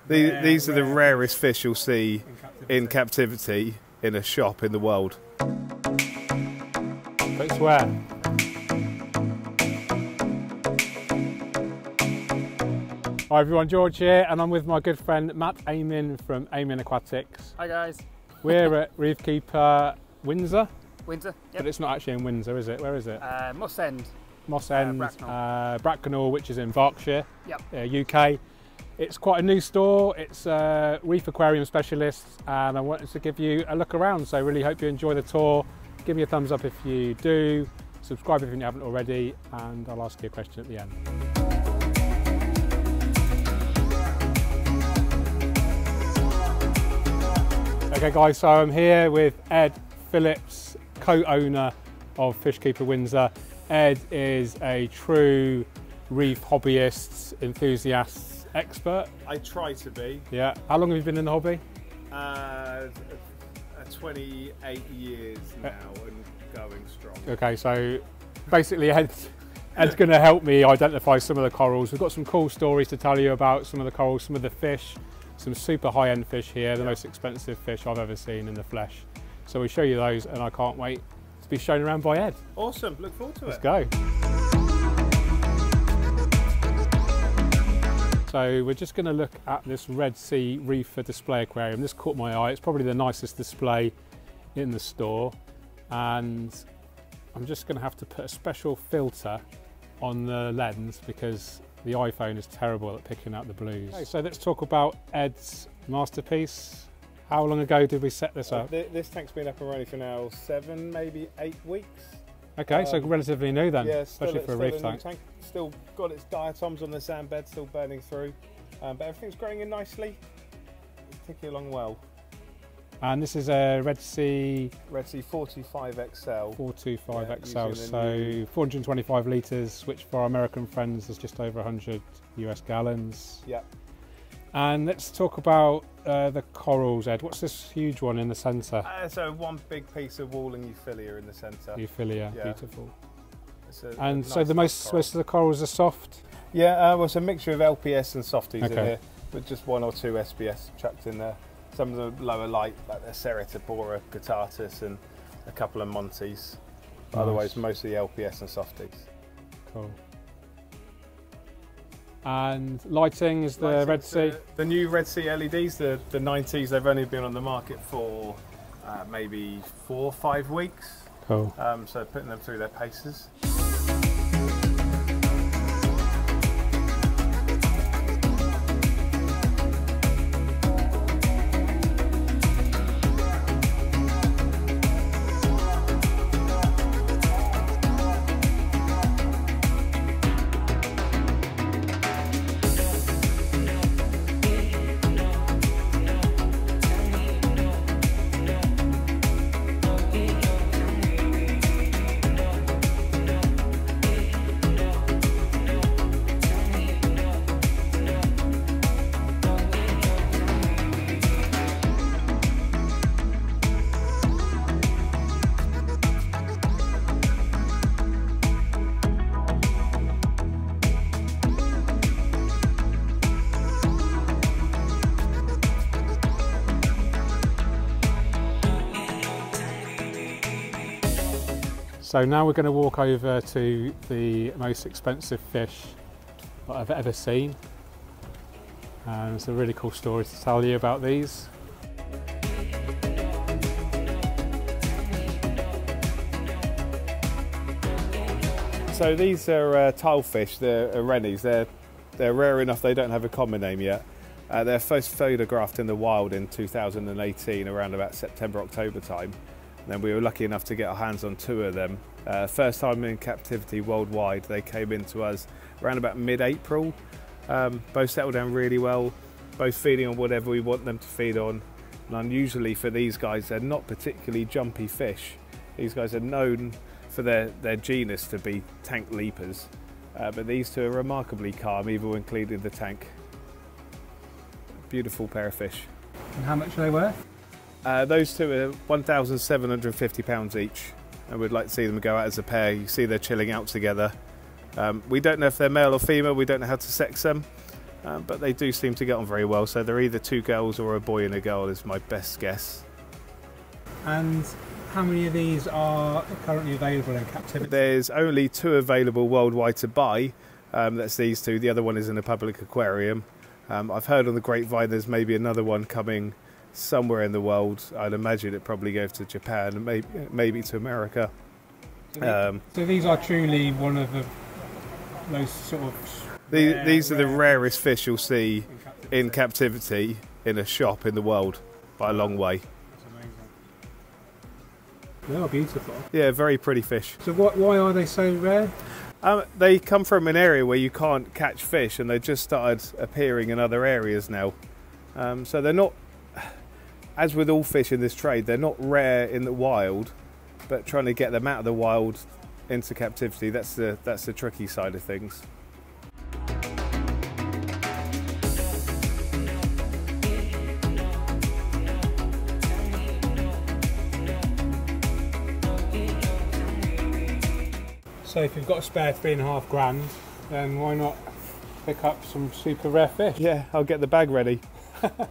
These are the rarest fish you'll see in captivity in a shop in the world. Don't swear. Hi everyone, George here, and I'm with my good friend Matt Amin from Amin Aquatics. Hi guys. We're at Reefkeeper Windsor. Windsor, yep. But it's not actually in Windsor, is it? Where is it? Moss End. Moss End, Bracknell, which is in Berkshire, yep. UK. It's quite a new store. It's Reef Aquarium specialists, and I wanted to give you a look around. So I really hope you enjoy the tour. Give me a thumbs up if you do. Subscribe if you haven't already, and I'll ask you a question at the end. Okay guys, so I'm here with Ed Phillips, co-owner of Reefkeeper Windsor. Ed is a true reef hobbyist, enthusiast, expert. I try to be. Yeah. How long have you been in the hobby? 28 years now and going strong. Okay, so basically Ed's going to help me identify some of the corals. We've got some cool stories to tell you about some of the corals, some of the fish, some super high-end fish here, the most expensive fish I've ever seen in the flesh. So we show you those, and I can't wait to be shown around by Ed. Awesome, look forward to it. Let's go. So we're just going to look at this Red Sea Reef display aquarium. This caught my eye. It's probably the nicest display in the store, and I'm just going to have to put a special filter on the lens because the iPhone is terrible at picking out the blues. Okay, so let's talk about Ed's masterpiece. How long ago did we set this up? This tank's been up and running for now 7, maybe 8 weeks. Okay, so relatively new then, yeah, especially for a reef tank. Still got its diatoms on the sand bed, still burning through, but everything's growing in nicely. It's ticking along well. And this is a Red Sea 45 XL. 425 XL, so 425 litres, which for our American friends is just over 100 US gallons. Yeah. And let's talk about the corals, Ed. What's this huge one in the centre? So one big piece of walling Euphilia in the centre. Euphilia, yeah. Beautiful. And nice, so most of the corals are soft? Yeah, well, it's a mixture of LPS and softies in here, with just 1 or 2 SBS chucked in there. Some of the lower light, like the Ceratopora guttatus and a couple of Montes. Nice. Otherwise, mostly LPS and softies. Cool. And lighting is the Red Sea? The new Red Sea LEDs, the 90s, they've only been on the market for maybe 4 or 5 weeks. Cool. So putting them through their paces. So now we're going to walk over to the most expensive fish that I've ever seen. And it's a really cool story to tell you about these. So these are tilefish, they're rennies. They're rare enough they don't have a common name yet. They're first photographed in the wild in 2018, around about September, October time. And then we were lucky enough to get our hands on 2 of them. First time in captivity worldwide. They came into us around about mid-April. Both settled down really well, both feeding on whatever we want them to feed on. And unusually for these guys, they're not particularly jumpy fish. These guys are known for their genus to be tank leapers. But these 2 are remarkably calm, even when cleaning the tank. Beautiful pair of fish. And how much are they worth? Those 2 are £1,750 each, and we'd like to see them go out as a pair. You see they're chilling out together. We don't know if they're male or female, we don't know how to sex them, but they do seem to get on very well. So they're either two girls or a boy and a girl is my best guess. And how many of these are currently available in captivity? There's only 2 available worldwide to buy. That's these 2. The other one is in a public aquarium. I've heard on the grapevine there's maybe another one coming somewhere in the world. I'd imagine it probably goes to Japan and maybe to America. So these are truly one of those sort of... These are the rarest fish you'll see in captivity in a shop in the world by a long way. They are beautiful. Yeah, very pretty fish. So why are they so rare? They come from an area where you can't catch fish, and they've just started appearing in other areas now. So they're not, as with all fish in this trade, they're not rare in the wild, but trying to get them out of the wild into captivity, that's the tricky side of things. So if you've got a spare £3.5 grand, then why not pick up some super rare fish? Yeah, I'll get the bag ready. And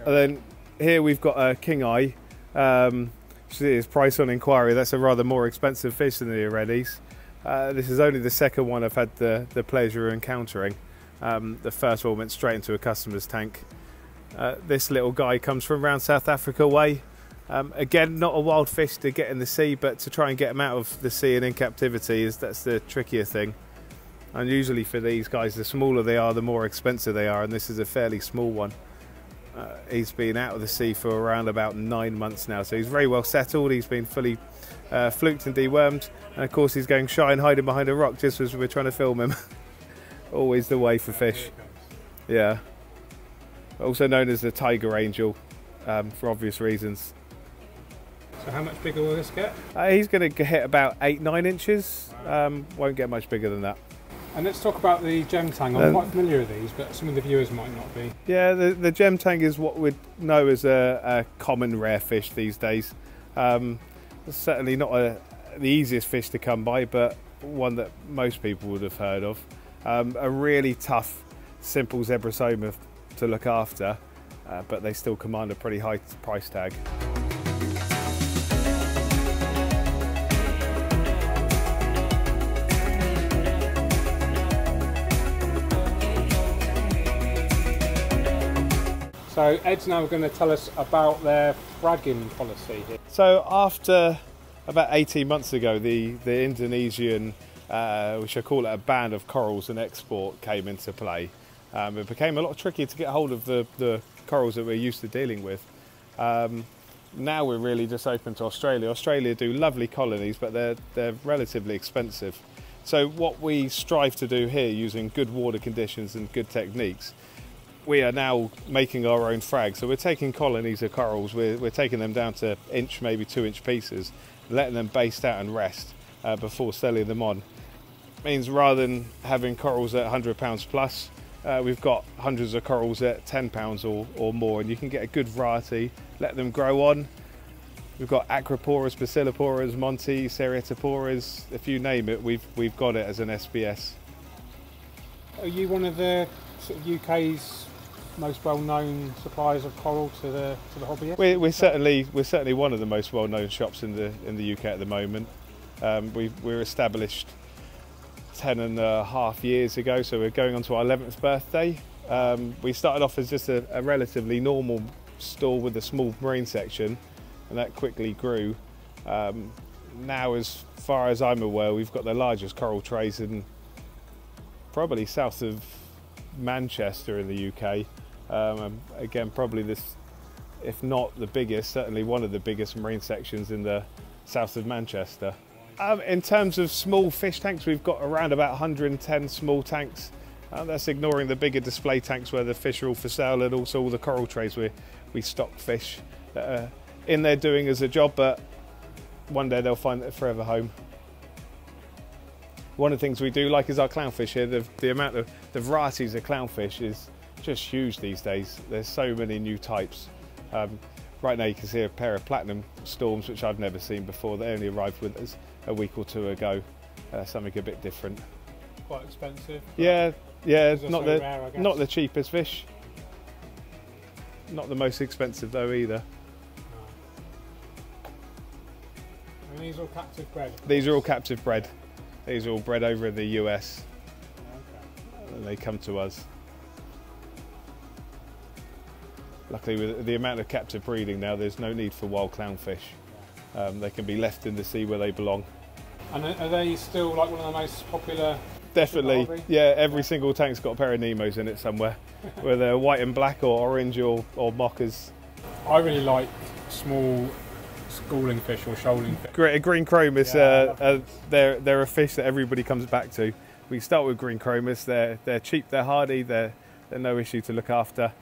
then here we've got a king eye. See its price on inquiry. That's a rather more expensive fish than the Rarest. This is only the second one I've had the pleasure of encountering. The first one went straight into a customer's tank. This little guy comes from around South Africa way. Again, not a wild fish to get in the sea, but to try and get them out of the sea and in captivity, that's the trickier thing. And usually for these guys, the smaller they are, the more expensive they are, and this is a fairly small one. He's been out of the sea for around about 9 months now, so he's very well settled. He's been fully fluked and dewormed, and of course he's going shy and hiding behind a rock just as we're trying to film him. Always the way for fish. Yeah. Also known as the tiger angel, for obvious reasons. So how much bigger will this get? He's going to hit about 8-9 inches. Won't get much bigger than that. And let's talk about the gem tang. I'm quite familiar with these, but some of the viewers might not be. Yeah, the gem tang is what we'd know as a common rare fish these days. Certainly not the easiest fish to come by, but one that most people would have heard of. A really tough, simple zebrasoma to look after, but they still command a pretty high price tag. So Ed's now going to tell us about their fragging policy here. So after about 18 months ago, the Indonesian, we should call it a ban of corals and export, came into play. It became a lot trickier to get hold of the corals that we're used to dealing with. Now we're really just open to Australia. Australia do lovely colonies, but they're relatively expensive. So what we strive to do here, using good water conditions and good techniques, we are now making our own frag. So we're taking colonies of corals, we're taking them down to inch, maybe 2-inch pieces, letting them baste out and rest before selling them on. Means rather than having corals at £100 plus, we've got hundreds of corals at £10 or more, and you can get a good variety, let them grow on. We've got Acroporas, Bacilloporas, Monti, Seriatoporas, if you name it, we've got it as an SBS. Are you one of the sort of UK's most well-known suppliers of coral to the hobbyist? We're certainly one of the most well-known shops in the UK at the moment. We're established 10.5 years ago, so we're going on to our 11th birthday. We started off as just a relatively normal store with a small marine section, and that quickly grew. Now, as far as I'm aware, we've got the largest coral trays in probably south of Manchester in the UK. Again, probably this, if not the biggest, certainly one of the biggest marine sections in the south of Manchester. In terms of small fish tanks, we've got around about 110 small tanks. That's ignoring the bigger display tanks where the fish are all for sale, and also all the coral trays where we stock fish that are in there doing as a job, but one day they'll find their forever home. One of the things we do like is our clownfish here. The amount of the varieties of clownfish is just huge these days. There's so many new types. Right now you can see a pair of platinum storms, which I've never seen before. They only arrived with us a week or two ago. Something a bit different. Quite expensive. Yeah, Yeah, They're not so the rare, I guess. not the cheapest fish. Not the most expensive though either. And these are all captive bred? These are all captive bred. These are all bred over in the US. Okay. And they come to us. Luckily, with the amount of captive breeding now, there's no need for wild clownfish. They can be left in the sea where they belong. And are they still like one of the most popular? Definitely, yeah. Every single tank's got a pair of Nemos in it somewhere, whether they're white and black or orange or mockers. I really like small schooling fish or shoaling fish. Green chromis, Yeah, they're a fish that everybody comes back to. We start with green chromis. They're cheap, they're hardy, they're no issue to look after.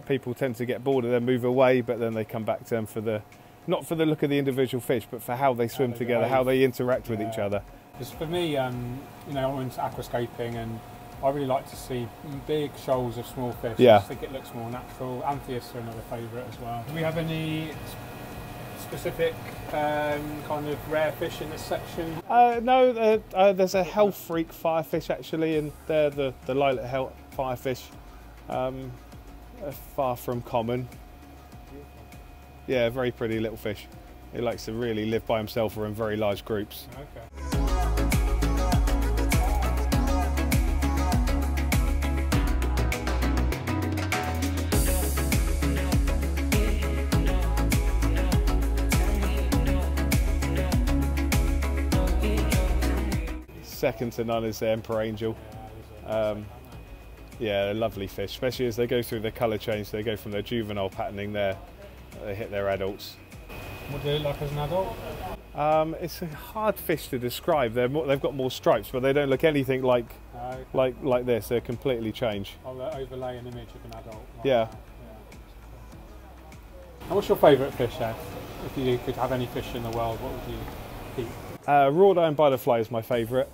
People tend to get bored of them, move away, but then they come back to them for not for the look of the individual fish, but for how they swim together, how they interact with each other. Because for me, I'm into aquascaping, and I really like to see big shoals of small fish. Yeah. I just think it looks more natural. Antheus are another favourite as well. Do we have any specific kind of rare fish in this section? No, there's a health freak firefish actually, and they're the lilac health firefish. Far from common. Yeah, very pretty little fish. He likes to really live by himself or in very large groups. Okay. Second to none is the emperor angel. Yeah, they're lovely fish, especially as they go through the colour change. They go from their juvenile patterning there, they hit their adults. What do they look like as an adult? It's a hard fish to describe. They've got more stripes, but they don't look anything like this. They're completely changed. I'll overlay an image of an adult. Yeah. And what's your favourite fish, Ed? If you could have any fish in the world, what would you eat? Wrought iron butterfly is my favourite.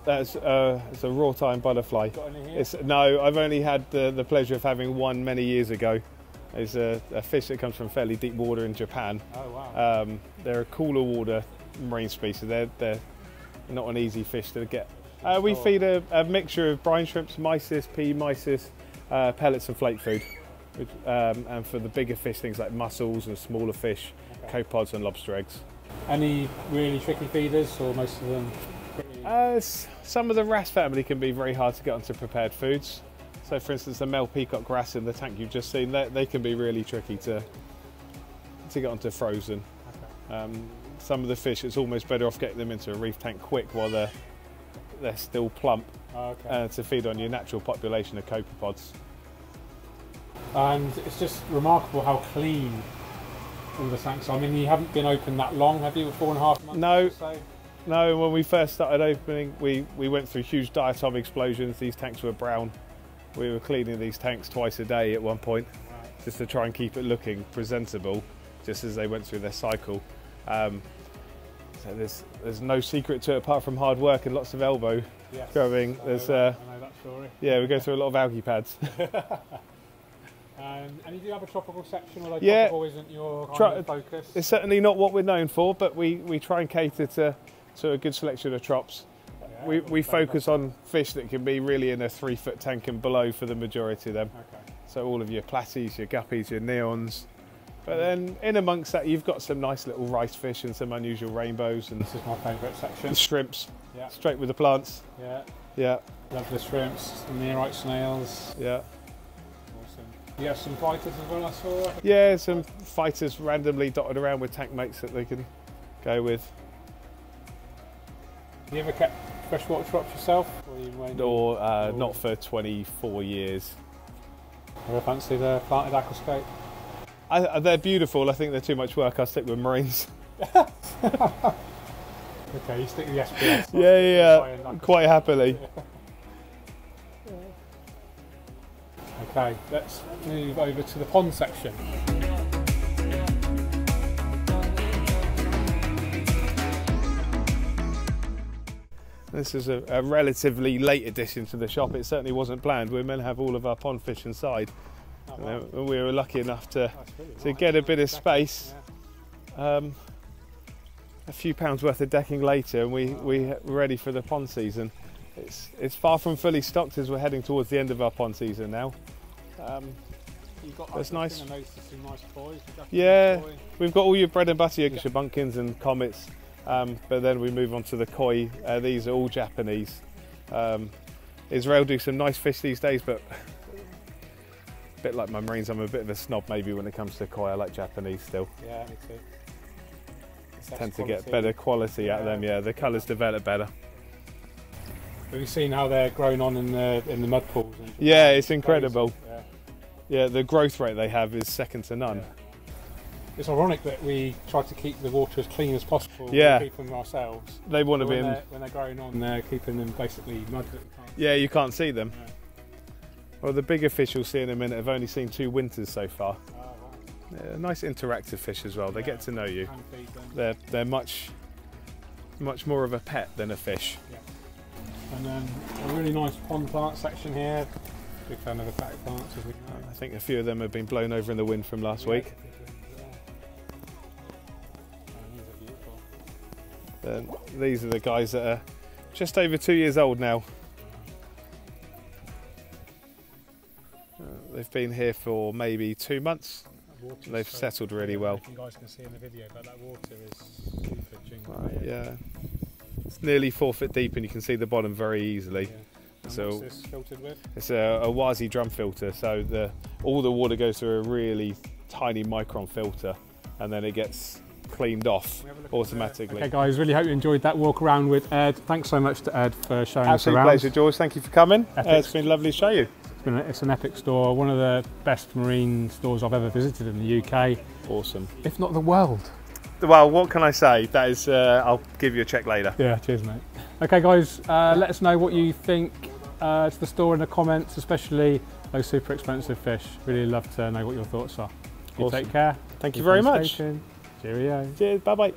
It's a wrought iron butterfly. Got any here? No, I've only had the pleasure of having one many years ago. It's a fish that comes from fairly deep water in Japan. Oh wow. They're a cooler water marine species. They're not an easy fish to get. We feed a mixture of brine shrimps, mysis, pea mysis, pellets and flake food. And for the bigger fish, things like mussels and smaller fish, copepods and lobster eggs. Any really tricky feeders, or most of them pretty... Some of the wrasse family can be very hard to get onto prepared foods. So for instance, the male peacock wrasse in the tank you've just seen, they can be really tricky to get onto frozen. Okay. Some of the fish, it's almost better off getting them into a reef tank quick while they're still plump, to feed on your natural population of copepods. And it's just remarkable how clean all the tanks are. I mean, you haven't been open that long, have you? 4.5 months? No. Or so? No, when we first started opening, we went through huge diatom explosions. These tanks were brown. We were cleaning these tanks twice a day at one point, just to try and keep it looking presentable, just as they went through their cycle. So there's no secret to it apart from hard work and lots of elbow grubbing. I know that story. Yeah, we go through a lot of algae pads. And you do have a tropical section, although yeah, tropical isn't your kind of focus. It's certainly not what we're known for, but we try and cater to a good selection of trops. Yeah, we focus on fish that can be really in a 3-foot tank and below for the majority of them. Okay. So all of your platies, your guppies, your neons. But then in amongst that, you've got some nice little rice fish and some unusual rainbows. And this is my favourite section. Shrimps, straight with the plants. Yeah. Yeah. Love the shrimps, the nearite snails. Yeah. You have some fighters as well, I saw? Yeah, some fighters randomly dotted around with tank mates that they can go with. Have you ever kept freshwater trops yourself? Or not for 24 years. Ever fancy the planted aquascape? They're beautiful. I think they're too much work. I'll stick with marines. Okay, you stick with the SPS. Yeah, quite happily. Okay, let's move over to the pond section. This is a relatively late addition to the shop. It certainly wasn't planned. We were meant to have all of our pond fish inside. Oh, wow. And we were lucky enough to get a bit of space. Yeah. A few pounds worth of decking later, and we were ready for the pond season. It's far from fully stocked as we're heading towards the end of our pond season now. That's nice. I noticed some nice toys. Yeah, we've got all your bread and butter, your shabbunkins and comets, but then we move on to the koi. These are all Japanese. Israel do some nice fish these days, but a bit like my marines, I'm a bit of a snob maybe when it comes to koi. I like Japanese still. Yeah, me too. Tend to get better quality out of them. Yeah, the colours develop better. Have you seen how they're grown on in the mud pools? Yeah, it's incredible. Yeah. Yeah, the growth rate they have is second to none. Yeah. It's ironic that we try to keep the water as clean as possible. Yeah. We keep them ourselves. They want to be when they're growing on, they're keeping them basically mud that we can't see. Yeah, you can't see them. Yeah. Well, the bigger fish you'll see in a minute have only seen 2 winters so far. Oh, right. Yeah, nice interactive fish as well. They get to know you. And feed them. They're much more of a pet than a fish. Yeah. And then a really nice pond plant section here. Big fan of aquatic plants, as we know. I think a few of them have been blown over in the wind from last week. These are the guys that are just over 2 years old now. They've been here for maybe 2 months. They've settled really well. You guys can see in the video, but that water is 2 foot jingle. Yeah, it's nearly 4 foot deep, and you can see the bottom very easily. Yeah. So what's this filtered with? It's a Wazi drum filter, so all the water goes through a really tiny micron filter, and then it gets cleaned off automatically. Okay guys, really hope you enjoyed that walk around with Ed. Thanks so much to Ed for showing us Absolute around. pleasure, George. Thank you for coming. It's been lovely to show you. It's an epic store, one of the best marine stores I've ever visited in the UK. Awesome. If not the world. Well, what can I say? That is, I'll give you a check later. Yeah, cheers mate. Okay guys, let us know what you think to the store in the comments, especially those super expensive fish. Really love to know what your thoughts are. You Awesome. take care. Thank you very much. Cheerio. Cheers, bye bye.